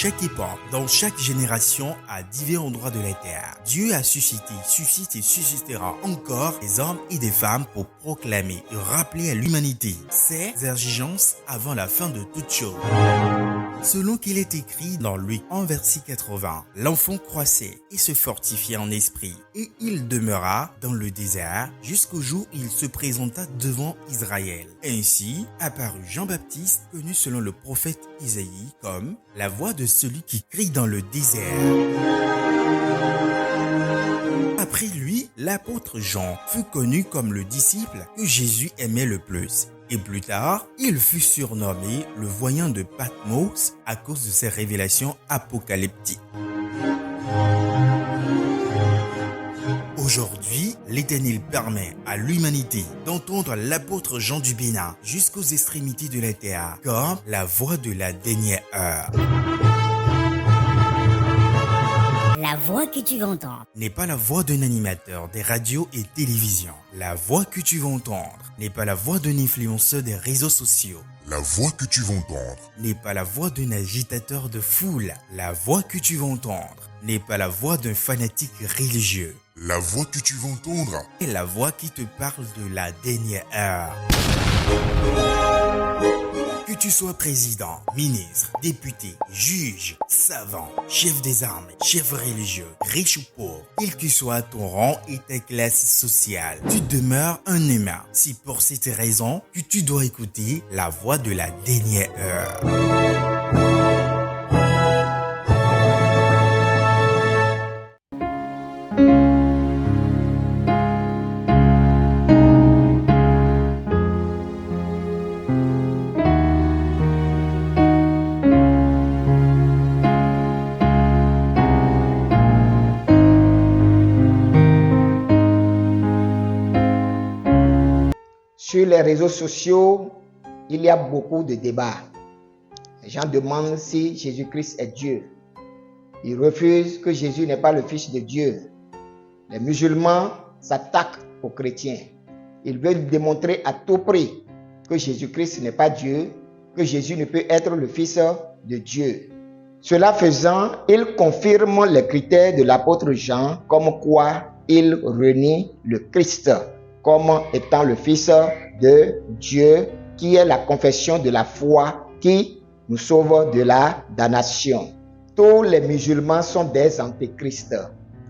chaque époque, dans chaque génération, à divers endroits de la terre, Dieu a suscité, suscite et suscitera encore des hommes et des femmes pour proclamer et rappeler à l'humanité ses exigences avant la fin de toute chose. Selon qu'il est écrit dans Luc 1 verset 80, l'enfant croissait et se fortifiait en esprit, et il demeura dans le désert jusqu'au jour où il se présenta devant Israël. Ainsi apparut Jean-Baptiste, connu selon le prophète Isaïe comme la voix de celui qui crie dans le désert. Après lui, l'apôtre Jean fut connu comme le disciple que Jésus aimait le plus. Et plus tard, il fut surnommé le voyant de Patmos à cause de ses révélations apocalyptiques. Aujourd'hui, l'Éternel permet à l'humanité d'entendre l'apôtre Jean du Bénin jusqu'aux extrémités de la terre comme la voix de la dernière heure. La voix que tu vas entendre N'est pas la voix d'un animateur des radios et télévisions. La voix que tu vas entendre n'est pas la voix d'un influenceur des réseaux sociaux. La voix que tu vas entendre N'est pas la voix d'un agitateur de foule. La voix que tu vas entendre n'est pas la voix d'un fanatique religieux. La voix que tu vas entendre Et la voix qui te parle de la dernière heure. Que tu sois président, ministre, député, juge, savant, chef des armées, chef religieux, riche ou pauvre, quel que soit ton rang et ta classe sociale, tu demeures un humain. C'est pour cette raison que tu dois écouter la voix de la dernière heure. Sur les réseaux sociaux, il y a beaucoup de débats. Les gens demandent si Jésus-Christ est Dieu. Ils refusent que Jésus n'est pas le Fils de Dieu. Les musulmans s'attaquent aux chrétiens. Ils veulent démontrer à tout prix que Jésus-Christ n'est pas Dieu, que Jésus ne peut être le Fils de Dieu. Cela faisant, ils confirment les critères de l'apôtre Jean, comme quoi il renie le Christ comme étant le Fils de Dieu, qui est la confession de la foi qui nous sauve de la damnation. Tous les musulmans sont des antéchrists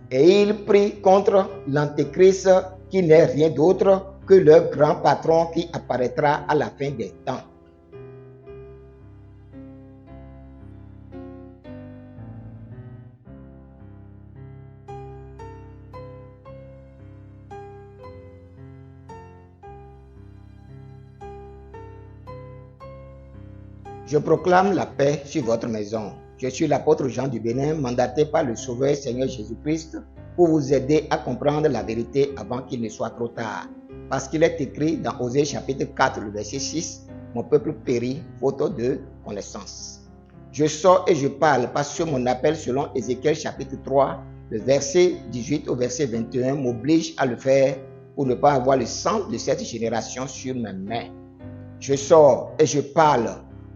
et ils prient contre l'antéchrist qui n'est rien d'autre que leur grand patron qui apparaîtra à la fin des temps. Je proclame la paix sur votre maison. Je suis l'apôtre Jean du Bénin, mandaté par le Sauveur Seigneur Jésus-Christ pour vous aider à comprendre la vérité avant qu'il ne soit trop tard. Parce qu'il est écrit dans Osée chapitre 4, le verset 6, « Mon peuple périt faute de connaissance ». Je sors et je parle parce que mon appel selon Ézéchiel chapitre 3, le verset 18 au verset 21 m'oblige à le faire pour ne pas avoir le sang de cette génération sur mes mains. Je sors et je parle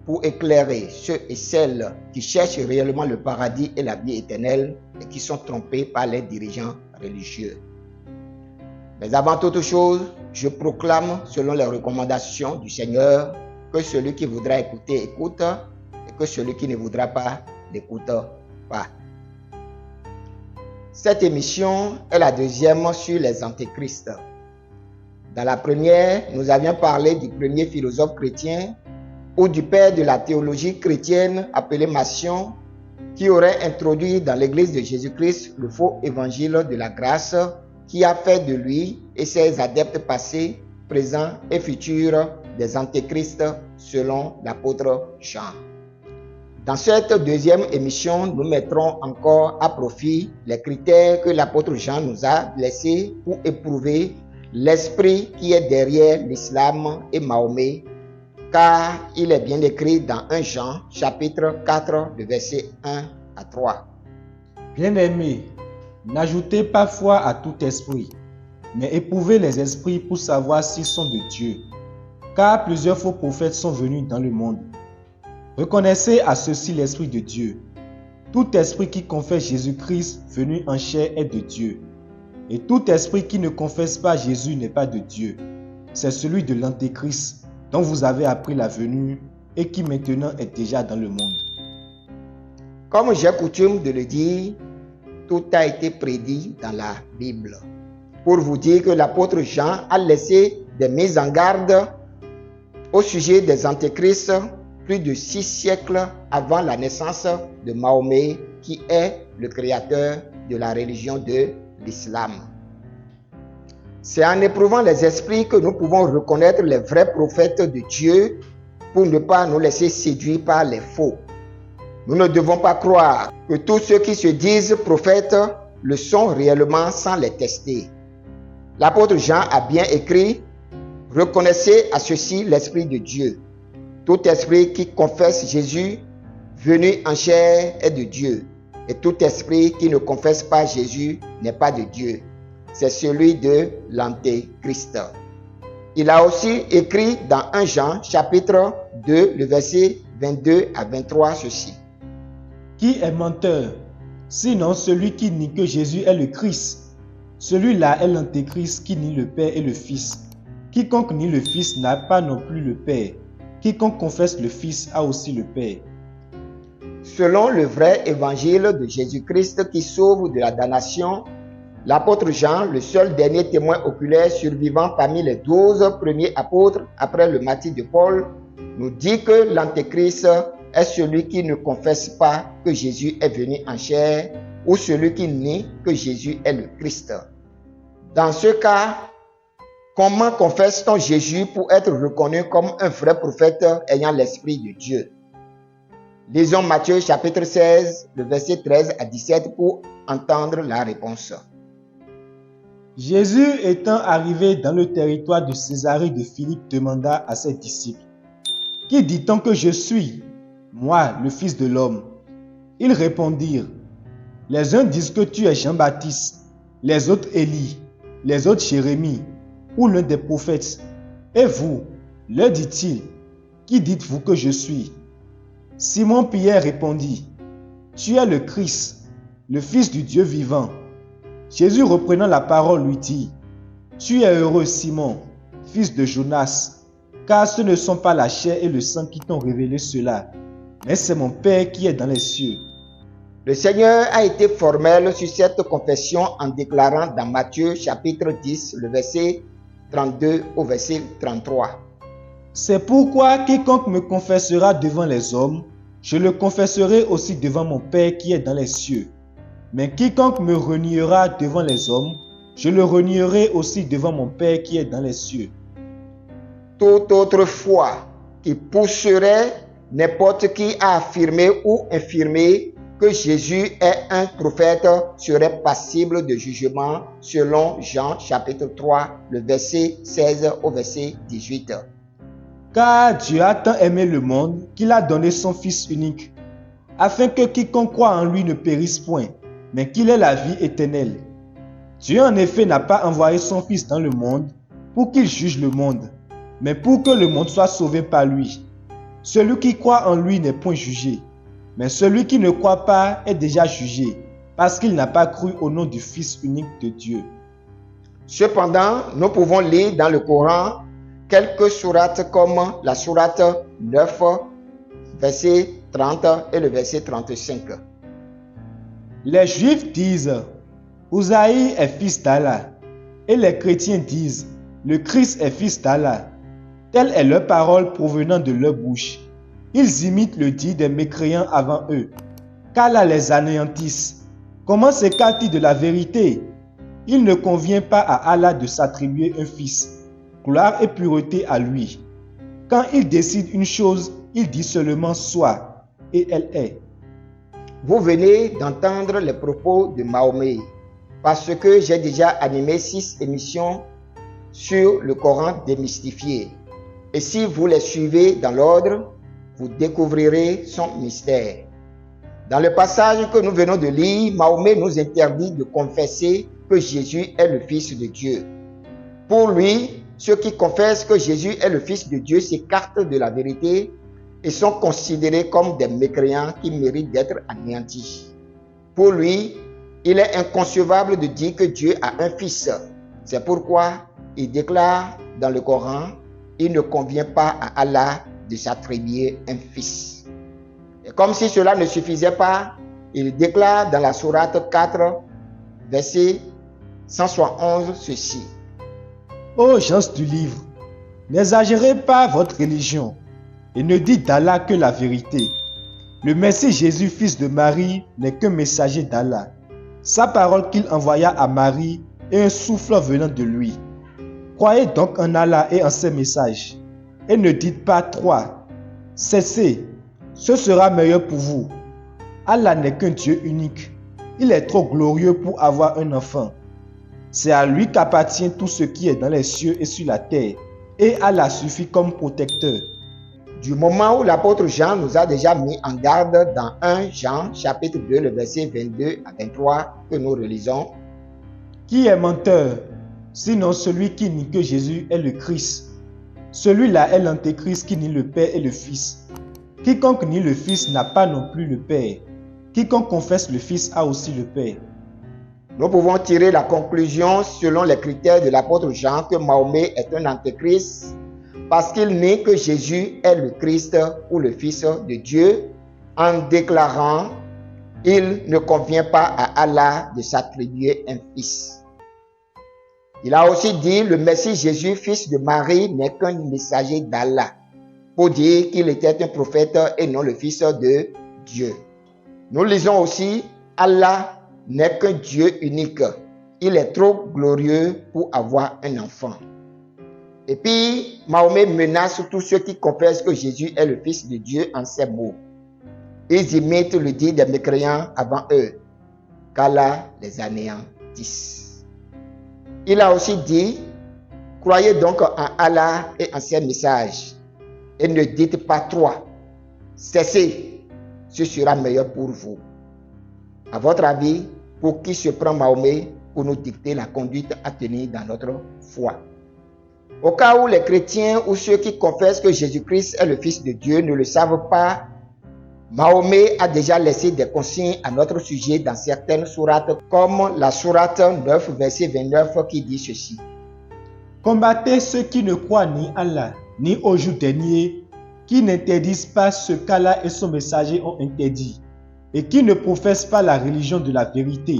pour éclairer ceux et celles qui cherchent réellement le paradis et la vie éternelle et qui sont trompés par les dirigeants religieux. Mais avant toute chose, je proclame selon les recommandations du Seigneur que celui qui voudra écouter, écoute, et que celui qui ne voudra pas, n'écoute pas. Cette émission est la deuxième sur les antéchrists. Dans la première, nous avions parlé du premier philosophe chrétien ou du père de la théologie chrétienne appelé Marcion, qui aurait introduit dans l'église de Jésus-Christ le faux évangile de la grâce, qui a fait de lui et ses adeptes passés, présents et futurs des antéchrists selon l'apôtre Jean. Dans cette deuxième émission, nous mettrons encore à profit les critères que l'apôtre Jean nous a laissés pour éprouver l'esprit qui est derrière l'islam et Mahomet, car il est bien écrit dans 1 Jean, chapitre 4, le verset 1 à 3. Bien-aimés, n'ajoutez pas foi à tout esprit, mais éprouvez les esprits pour savoir s'ils sont de Dieu, car plusieurs faux prophètes sont venus dans le monde. Reconnaissez à ceux-ci l'Esprit de Dieu. Tout esprit qui confesse Jésus-Christ venu en chair est de Dieu. Et tout esprit qui ne confesse pas Jésus n'est pas de Dieu. C'est celui de l'Antéchrist dont vous avez appris la venue et qui maintenant est déjà dans le monde. Comme j'ai coutume de le dire, tout a été prédit dans la Bible. Pour vous dire que l'apôtre Jean a laissé des mises en garde au sujet des antéchrists plus de 6 siècles avant la naissance de Mahomet, qui est le créateur de la religion de l'islam. C'est en éprouvant les esprits que nous pouvons reconnaître les vrais prophètes de Dieu pour ne pas nous laisser séduire par les faux. Nous ne devons pas croire que tous ceux qui se disent prophètes le sont réellement sans les tester. L'apôtre Jean a bien écrit « Reconnaissez à ceci l'Esprit de Dieu. Tout esprit qui confesse Jésus venu en chair est de Dieu. Et tout esprit qui ne confesse pas Jésus n'est pas de Dieu. C'est celui de l'Antéchrist. » Il a aussi écrit dans 1 Jean chapitre 2, le verset 22 à 23 ceci. Qui est menteur? Sinon celui qui nie que Jésus est le Christ. Celui-là est l'Antéchrist qui nie le Père et le Fils. Quiconque nie le Fils n'a pas non plus le Père. Quiconque confesse le Fils a aussi le Père. Selon le vrai évangile de Jésus-Christ qui sauve de la damnation, l'apôtre Jean, le seul dernier témoin oculaire survivant parmi les 12 premiers apôtres après le martyre de Paul, nous dit que l'Antéchrist est celui qui ne confesse pas que Jésus est venu en chair ou celui qui nie que Jésus est le Christ. Dans ce cas, comment confesse-t-on Jésus pour être reconnu comme un vrai prophète ayant l'Esprit de Dieu? Lisons Matthieu chapitre 16, le verset 13 à 17 pour entendre la réponse. Jésus étant arrivé dans le territoire de Césarée de Philippe demanda à ses disciples, « Qui dit-on que je suis, moi, le Fils de l'homme » Ils répondirent, « Les uns disent que tu es Jean-Baptiste, les autres Élie, les autres Jérémie, ou l'un des prophètes. Et vous, leur dit-il, qui dites-vous que je suis » Simon-Pierre répondit, « Tu es le Christ, le Fils du Dieu vivant. » Jésus reprenant la parole lui dit, « Tu es heureux Simon, fils de Jonas, car ce ne sont pas la chair et le sang qui t'ont révélé cela, mais c'est mon Père qui est dans les cieux. » Le Seigneur a été formel sur cette confession en déclarant dans Matthieu chapitre 10, le verset 32 au verset 33. C'est pourquoi quiconque me confessera devant les hommes, je le confesserai aussi devant mon Père qui est dans les cieux. Mais quiconque me reniera devant les hommes, je le renierai aussi devant mon Père qui est dans les cieux. Toute autre foi qui pousserait n'importe qui à affirmer ou infirmer que Jésus est un prophète serait passible de jugement selon Jean chapitre 3, le verset 16 au verset 18. Car Dieu a tant aimé le monde qu'il a donné son Fils unique, afin que quiconque croit en lui ne périsse point, mais qu'il ait la vie éternelle. Dieu en effet n'a pas envoyé son Fils dans le monde pour qu'il juge le monde, mais pour que le monde soit sauvé par lui. Celui qui croit en lui n'est point jugé, mais celui qui ne croit pas est déjà jugé, parce qu'il n'a pas cru au nom du Fils unique de Dieu. Cependant, nous pouvons lire dans le Coran quelques sourates comme la sourate 9, verset 30 et le verset 35. Les Juifs disent « Uzaï est fils d'Allah » et les chrétiens disent « Le Christ est fils d'Allah ». Telle est leur parole provenant de leur bouche. Ils imitent le dit des mécréants avant eux, qu'Allah les anéantisse. Comment s'écarte-t-il de la vérité? Il ne convient pas à Allah de s'attribuer un fils. Gloire et pureté à lui. Quand il décide une chose, il dit seulement « soit » et elle est. Vous venez d'entendre les propos de Mahomet, parce que j'ai déjà animé 6 émissions sur le Coran démystifié. Et si vous les suivez dans l'ordre, vous découvrirez son mystère. Dans le passage que nous venons de lire, Mahomet nous interdit de confesser que Jésus est le Fils de Dieu. Pour lui, ceux qui confessent que Jésus est le Fils de Dieu s'écartent de la vérité et sont considérés comme des mécréants qui méritent d'être anéantis. Pour lui, il est inconcevable de dire que Dieu a un fils. C'est pourquoi il déclare dans le Coran, il ne convient pas à Allah de s'attribuer un fils. Et comme si cela ne suffisait pas, il déclare dans la sourate 4, verset 171 ceci. Ô gens du livre, n'exagérez pas votre religion et ne dites d'Allah que la vérité. Le Messie Jésus, fils de Marie, n'est qu'un messager d'Allah. Sa parole qu'il envoya à Marie est un souffle venant de lui. Croyez donc en Allah et en ses messages. Et ne dites pas trois. Cessez, ce sera meilleur pour vous. Allah n'est qu'un Dieu unique. Il est trop glorieux pour avoir un enfant. C'est à lui qu'appartient tout ce qui est dans les cieux et sur la terre. Et Allah suffit comme protecteur. Du moment où l'apôtre Jean nous a déjà mis en garde dans 1 Jean chapitre 2, le verset 22 à 23 que nous relisons. Qui est menteur, sinon celui qui nie que Jésus est le Christ? Celui-là est l'antéchrist qui nie le Père et le Fils. Quiconque nie le Fils n'a pas non plus le Père. Quiconque confesse le Fils a aussi le Père. Nous pouvons tirer la conclusion selon les critères de l'apôtre Jean que Mahomet est un antéchrist parce qu'il nie que Jésus est le Christ ou le Fils de Dieu en déclarant « Il ne convient pas à Allah de s'attribuer un fils ». Il a aussi dit « Le Messie Jésus, fils de Marie, n'est qu'un messager d'Allah » pour dire qu'il était un prophète et non le Fils de Dieu. Nous lisons aussi « Allah n'est qu'un Dieu unique. Il est trop glorieux pour avoir un enfant. » Et puis, Mahomet menace tous ceux qui confessent que Jésus est le Fils de Dieu en ces mots. Ils imitent le dit des mécréants avant eux, qu'Allah les anéantisse. Il a aussi dit, croyez donc en Allah et en ses messages, et ne dites pas trois. Cessez, ce sera meilleur pour vous. À votre avis, pour qui se prend Mahomet pour nous dicter la conduite à tenir dans notre foi? Au cas où les chrétiens ou ceux qui confessent que Jésus-Christ est le Fils de Dieu ne le savent pas, Mahomet a déjà laissé des consignes à notre sujet dans certaines sourates, comme la sourate 9, verset 29, qui dit ceci. Combattez ceux qui ne croient ni Allah, ni au jour dernier, qui n'interdisent pas ce qu'Allah et son messager ont interdit, et qui ne professent pas la religion de la vérité,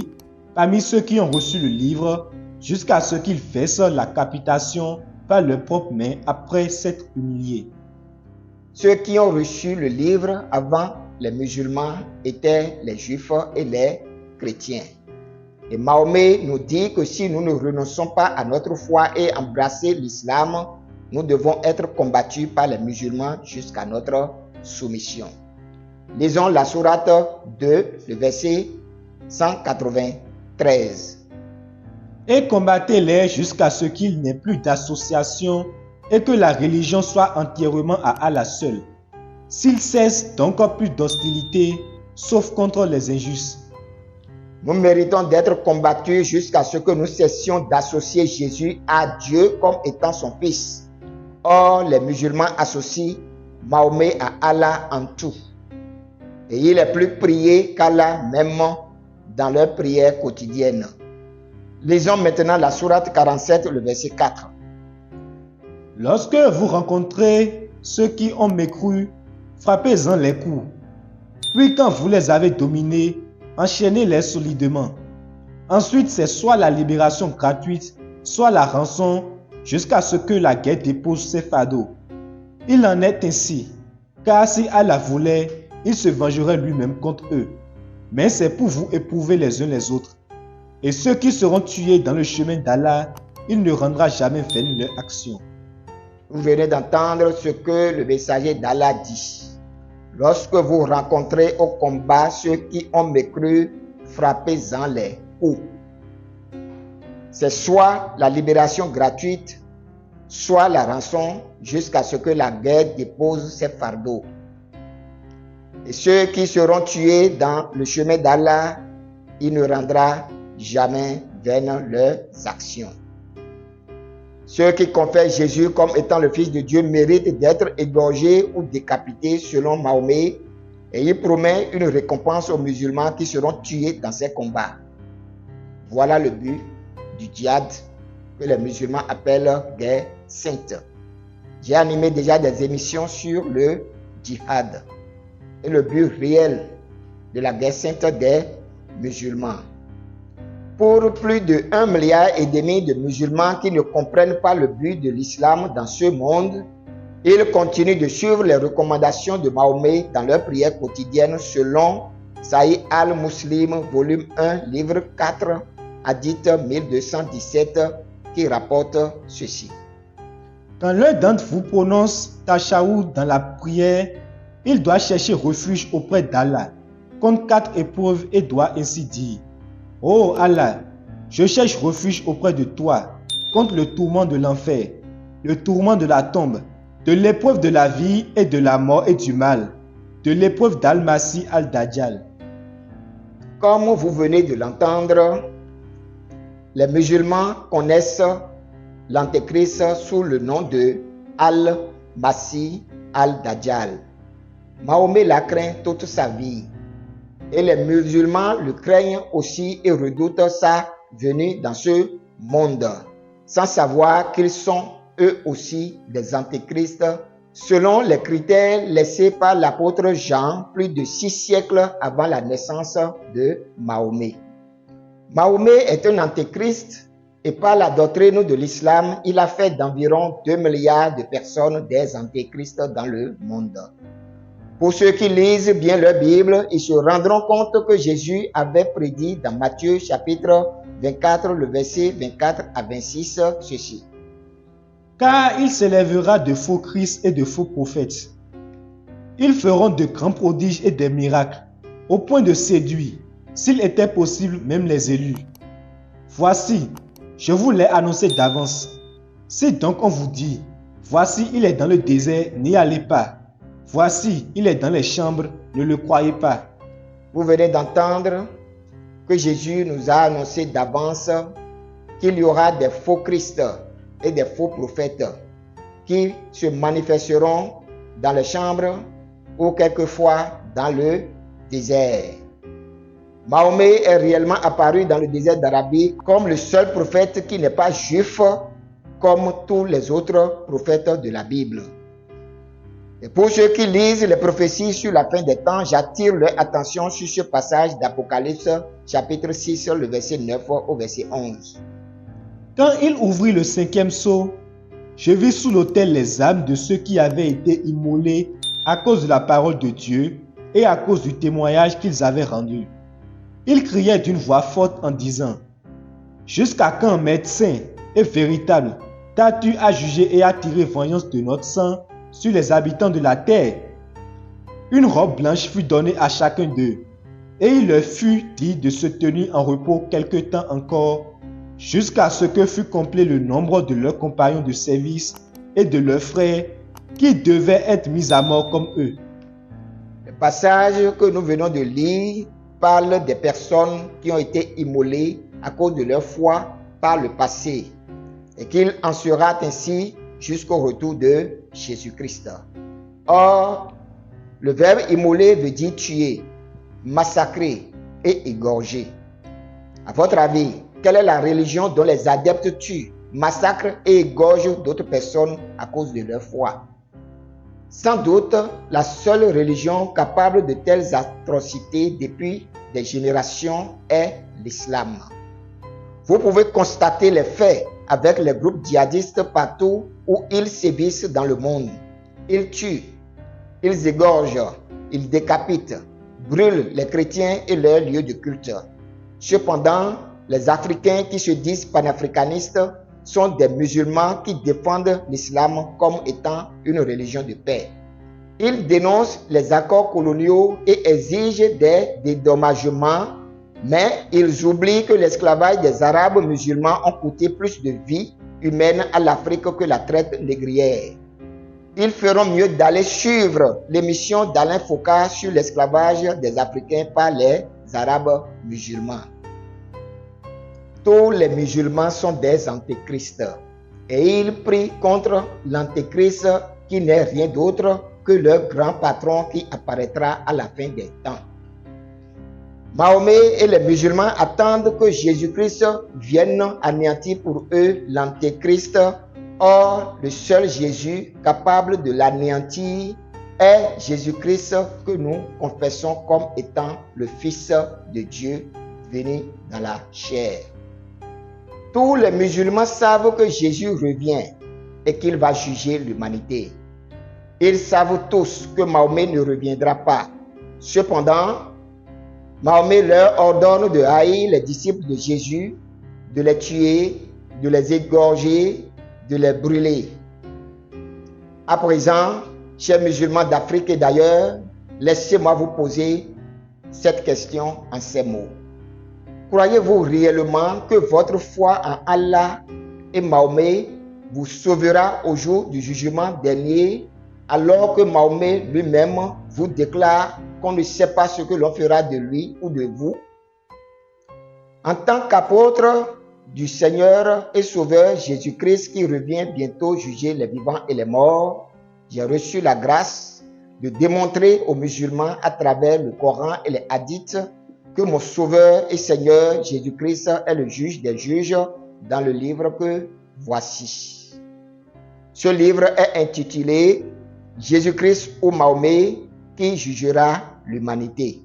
parmi ceux qui ont reçu le livre, jusqu'à ce qu'ils fassent la capitation par leurs propres mains après s'être humiliés. Ceux qui ont reçu le livre avant les musulmans étaient les juifs et les chrétiens. Et Mahomet nous dit que si nous ne renonçons pas à notre foi et embrasser l'islam, nous devons être combattus par les musulmans jusqu'à notre soumission. Lisons la sourate 2, le verset 193. Et combattez-les jusqu'à ce qu'il n'ait plus d'association et que la religion soit entièrement à Allah seul. S'ils cessent donc plus d'hostilité, sauf contre les injustes. Nous méritons d'être combattus jusqu'à ce que nous cessions d'associer Jésus à Dieu comme étant son fils. Or, les musulmans associent Mahomet à Allah en tout. Et il est plus prié qu'Allah même dans leurs prières quotidiennes. Lisons maintenant la sourate 47, le verset 4. Lorsque vous rencontrez ceux qui ont mécru, frappez-en les coups. Puis quand vous les avez dominés, enchaînez-les solidement. Ensuite, c'est soit la libération gratuite, soit la rançon, jusqu'à ce que la guerre dépose ses fardeaux. Il en est ainsi, car si Allah voulait, il se vengerait lui-même contre eux. Mais c'est pour vous éprouver les uns les autres. Et ceux qui seront tués dans le chemin d'Allah, il ne rendra jamais vaine leur action. Vous venez d'entendre ce que le messager d'Allah dit. Lorsque vous rencontrez au combat ceux qui ont mécru, frappez-en les coups. C'est soit la libération gratuite, soit la rançon, jusqu'à ce que la guerre dépose ses fardeaux. Et ceux qui seront tués dans le chemin d'Allah, il ne rendra jamais vaine leurs actions. Ceux qui confessent Jésus comme étant le Fils de Dieu méritent d'être égorgés ou décapités selon Mahomet, et il promet une récompense aux musulmans qui seront tués dans ces combats. Voilà le but du djihad que les musulmans appellent guerre sainte. J'ai animé déjà des émissions sur le djihad et le but réel de la guerre sainte des musulmans. Pour plus de 1,5 milliard de musulmans qui ne comprennent pas le but de l'islam dans ce monde, ils continuent de suivre les recommandations de Mahomet dans leurs prières quotidiennes selon Sahih al-Muslim, volume 1, livre 4, hadith 1217, qui rapporte ceci. Quand l'un d'entre vous prononce Tashaoud dans la prière, il doit chercher refuge auprès d'Allah contre 4 épreuves et doit ainsi dire: Oh Allah, je cherche refuge auprès de toi contre le tourment de l'enfer, le tourment de la tombe, de l'épreuve de la vie et de la mort et du mal, de l'épreuve d'Al-Masih al-Dajjal. Comme vous venez de l'entendre, les musulmans connaissent l'antéchrist sous le nom de Al-Masih al-Dajjal. Mahomet la craint toute sa vie et les musulmans le craignent aussi et redoutent sa venue dans ce monde, sans savoir qu'ils sont eux aussi des antéchrists selon les critères laissés par l'apôtre Jean plus de 6 siècles avant la naissance de Mahomet. Mahomet est un antéchrist et par la doctrine de l'islam, il a fait d'environ 2 milliards de personnes des antéchrists dans le monde. Pour ceux qui lisent bien leur Bible, ils se rendront compte que Jésus avait prédit dans Matthieu chapitre 24, le verset 24 à 26, ceci. Car il s'élèvera de faux Christ et de faux prophètes. Ils feront de grands prodiges et des miracles, au point de séduire, s'il était possible, même les élus. Voici, je vous l'ai annoncé d'avance. Si donc on vous dit, voici il est dans le désert, n'y allez pas. Voici, il est dans les chambres, ne le croyez pas. Vous venez d'entendre que Jésus nous a annoncé d'avance qu'il y aura des faux Christ et des faux prophètes qui se manifesteront dans les chambres ou quelquefois dans le désert. Mahomet est réellement apparu dans le désert d'Arabie comme le seul prophète qui n'est pas juif comme tous les autres prophètes de la Bible. Et pour ceux qui lisent les prophéties sur la fin des temps, j'attire leur attention sur ce passage d'Apocalypse, chapitre 6, le verset 9 au verset 11. Quand il ouvrit le 5e sceau, je vis sous l'autel les âmes de ceux qui avaient été immolés à cause de la parole de Dieu et à cause du témoignage qu'ils avaient rendu. Ils criaient d'une voix forte en disant: Jusqu'à quand, Maître saint et véritable, t'as-tu à juger et à tirer vengeance de notre sang sur les habitants de la terre? Une robe blanche fut donnée à chacun d'eux, et il leur fut dit de se tenir en repos quelque temps encore, jusqu'à ce que fût complet le nombre de leurs compagnons de service et de leurs frères qui devaient être mis à mort comme eux. Le passage que nous venons de lire parle des personnes qui ont été immolées à cause de leur foi par le passé et qu'il en sera ainsi jusqu'au retour de Jésus-Christ. Or, le verbe immoler veut dire tuer, massacrer et égorger. À votre avis, quelle est la religion dont les adeptes tuent, massacrent et égorgent d'autres personnes à cause de leur foi? Sans doute, la seule religion capable de telles atrocités depuis des générations est l'islam. Vous pouvez constater les faits avec les groupes djihadistes partout où ils sévissent dans le monde. Ils tuent, ils égorgent, ils décapitent, brûlent les chrétiens et leurs lieux de culte. Cependant, les Africains qui se disent panafricanistes sont des musulmans qui défendent l'islam comme étant une religion de paix. Ils dénoncent les accords coloniaux et exigent des dédommagements, mais ils oublient que l'esclavage des Arabes musulmans a coûté plus de vies humaines à l'Afrique que la traite négrière. Ils feront mieux d'aller suivre l'émission d'Alain Foucault sur l'esclavage des Africains par les Arabes musulmans. Tous les musulmans sont des antéchrists. Et il prie contre l'Antéchrist qui n'est rien d'autre que le grand patron qui apparaîtra à la fin des temps. Mahomet et les musulmans attendent que Jésus-Christ vienne anéantir pour eux l'Antéchrist. Or, le seul Jésus capable de l'anéantir est Jésus-Christ que nous confessons comme étant le Fils de Dieu venu dans la chair. Tous les musulmans savent que Jésus revient et qu'il va juger l'humanité. Ils savent tous que Mahomet ne reviendra pas. Cependant, Mahomet leur ordonne de haïr les disciples de Jésus, de les tuer, de les égorger, de les brûler. À présent, chers musulmans d'Afrique et d'ailleurs, laissez-moi vous poser cette question en ces mots. Croyez-vous réellement que votre foi en Allah et Mahomet vous sauvera au jour du jugement dernier, alors que Mahomet lui-même vous déclare qu'on ne sait pas ce que l'on fera de lui ou de vous? En tant qu'apôtre du Seigneur et Sauveur Jésus-Christ qui revient bientôt juger les vivants et les morts, j'ai reçu la grâce de démontrer aux musulmans à travers le Coran et les hadiths que mon Sauveur et Seigneur Jésus-Christ est le juge des juges dans le livre que voici. Ce livre est intitulé Jésus-Christ ou Mahomet qui jugera l'humanité.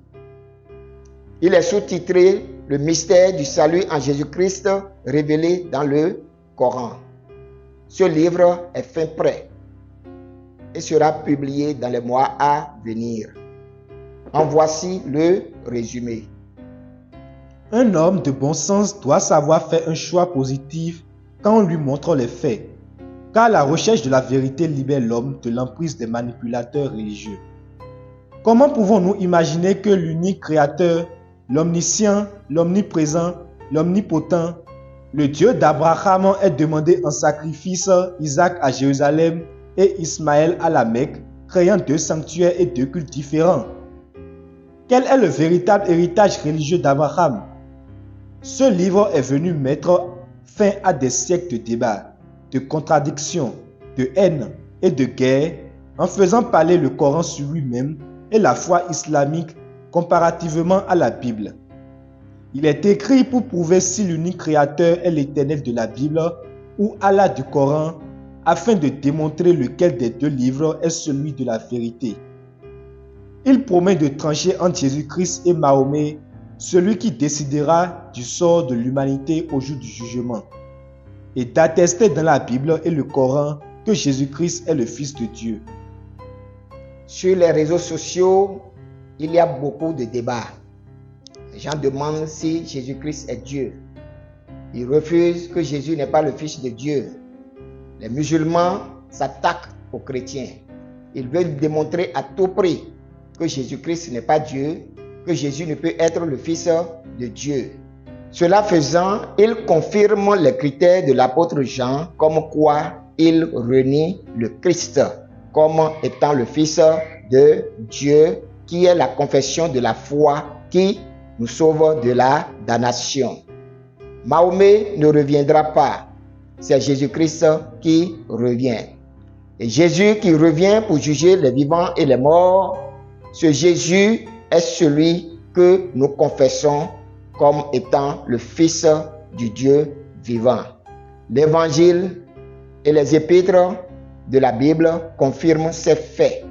Il est sous-titré Le mystère du salut en Jésus-Christ révélé dans le Coran. Ce livre est fin prêt et sera publié dans les mois à venir. En voici le résumé. Un homme de bon sens doit savoir faire un choix positif quand on lui montre les faits, car la recherche de la vérité libère l'homme de l'emprise des manipulateurs religieux. Comment pouvons-nous imaginer que l'unique créateur, l'omniscient, l'omniprésent, l'omnipotent, le Dieu d'Abraham ait demandé en sacrifice Isaac à Jérusalem et Ismaël à la Mecque, créant deux sanctuaires et deux cultes différents? Quel est le véritable héritage religieux d'Abraham? Ce livre est venu mettre fin à des siècles de débats, de contradictions, de haine et de guerre en faisant parler le Coran sur lui-même et la foi islamique comparativement à la Bible. Il est écrit pour prouver si l'unique créateur est l'Éternel de la Bible ou Allah du Coran, afin de démontrer lequel des deux livres est celui de la vérité. Il promet de trancher entre Jésus-Christ et Mahomet, celui qui décidera du sort de l'humanité au jour du jugement, et d'attester dans la Bible et le Coran que Jésus-Christ est le Fils de Dieu. Sur les réseaux sociaux, il y a beaucoup de débats. Les gens demandent si Jésus-Christ est Dieu. Ils refusent que Jésus n'est pas le Fils de Dieu. Les musulmans s'attaquent aux chrétiens. Ils veulent démontrer à tout prix que Jésus-Christ n'est pas Dieu, que Jésus ne peut être le Fils de Dieu. Cela faisant, ils confirment les critères de l'apôtre Jean, comme quoi il renie le Christ comme étant le Fils de Dieu, qui est la confession de la foi qui nous sauve de la damnation. Mahomet ne reviendra pas, c'est Jésus-Christ qui revient. Et Jésus qui revient pour juger les vivants et les morts, ce Jésus est celui que nous confessons comme étant le Fils du Dieu vivant. L'Évangile et les épîtres de la Bible confirment ces faits.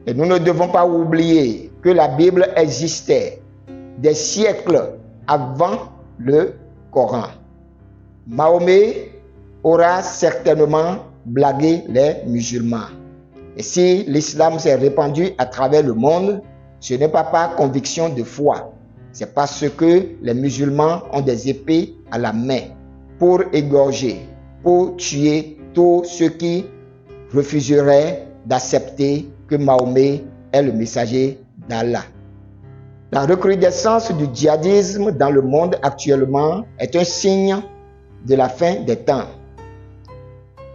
Et nous ne devons pas oublier que la Bible existait des siècles avant le Coran. Mahomet aura certainement blagué les musulmans. Et si l'islam s'est répandu à travers le monde, ce n'est pas par conviction de foi. C'est parce que les musulmans ont des épées à la main pour égorger, pour tuer tous ceux qui refuseraient d'accepter que Mahomet est le messager d'Allah. La recrudescence du djihadisme dans le monde actuellement est un signe de la fin des temps.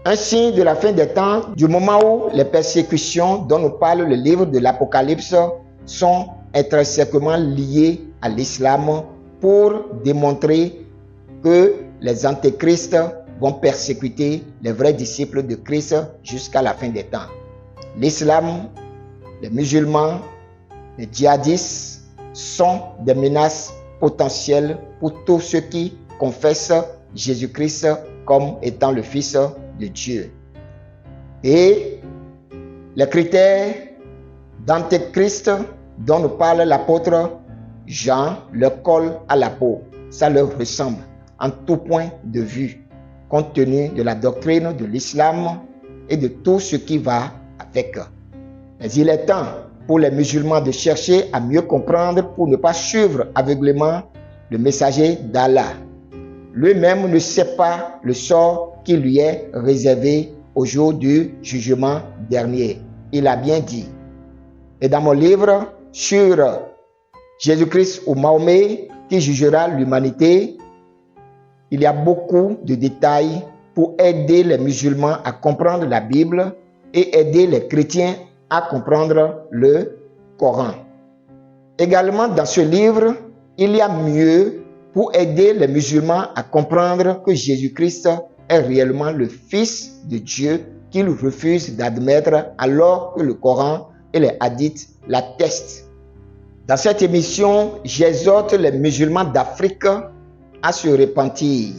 Un signe de la fin des temps, du moment où les persécutions dont nous parle le livre de l'Apocalypse sont intrinsèquement liées à l'islam pour démontrer que les antéchrists vont persécuter les vrais disciples de Christ jusqu'à la fin des temps. L'islam, les musulmans, les djihadistes sont des menaces potentielles pour tous ceux qui confessent Jésus-Christ comme étant le Fils de Dieu. Et les critères d'antéchrist dont nous parle l'apôtre Jean leur collent à la peau. Ça leur ressemble en tout point de vue, compte tenu de la doctrine de l'islam et de tout ce qui va avec. Mais il est temps pour les musulmans de chercher à mieux comprendre pour ne pas suivre aveuglément le messager d'Allah. Lui-même ne sait pas le sort qui lui est réservé au jour du jugement dernier. Il a bien dit. Et dans mon livre sur Jésus-Christ ou Mahomet qui jugera l'humanité, il y a beaucoup de détails pour aider les musulmans à comprendre la Bible et aider les chrétiens à comprendre le Coran. Également dans ce livre, il y a mieux pour aider les musulmans à comprendre que Jésus-Christ est réellement le Fils de Dieu qu'ils refusent d'admettre alors que le Coran et les hadiths l'attestent. Dans cette émission, j'exhorte les musulmans d'Afrique à se repentir,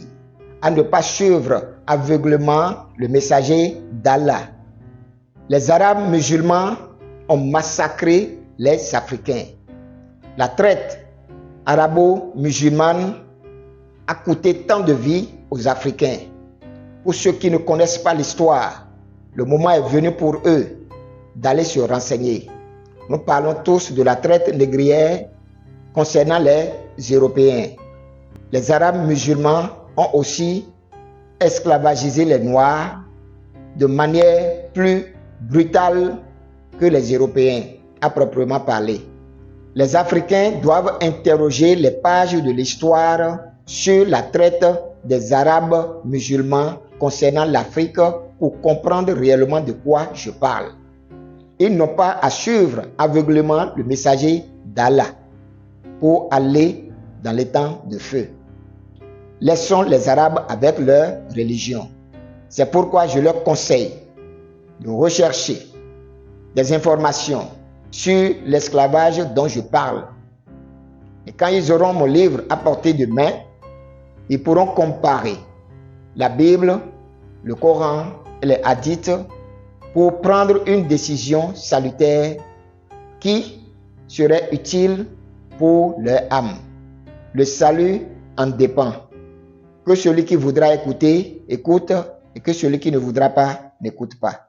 à ne pas suivre aveuglément le messager d'Allah. Les Arabes musulmans ont massacré les Africains. La traite arabo-musulmane a coûté tant de vies aux Africains. Pour ceux qui ne connaissent pas l'histoire, le moment est venu pour eux d'aller se renseigner. Nous parlons tous de la traite négrière concernant les Européens. Les Arabes musulmans ont aussi esclavagisé les Noirs de manière plus brutale que les Européens, à proprement parler. Les Africains doivent interroger les pages de l'histoire sur la traite des Arabes musulmans concernant l'Afrique pour comprendre réellement de quoi je parle. Ils n'ont pas à suivre aveuglément le messager d'Allah pour aller dans les temps de feu. Laissons les Arabes avec leur religion. C'est pourquoi je leur conseille de rechercher des informations sur l'esclavage dont je parle. Et quand ils auront mon livre à portée de main, ils pourront comparer la Bible, le Coran et les hadiths pour prendre une décision salutaire qui serait utile pour leur âme. Le salut en dépend. Que celui qui voudra écouter, écoute, et que celui qui ne voudra pas, n'écoute pas.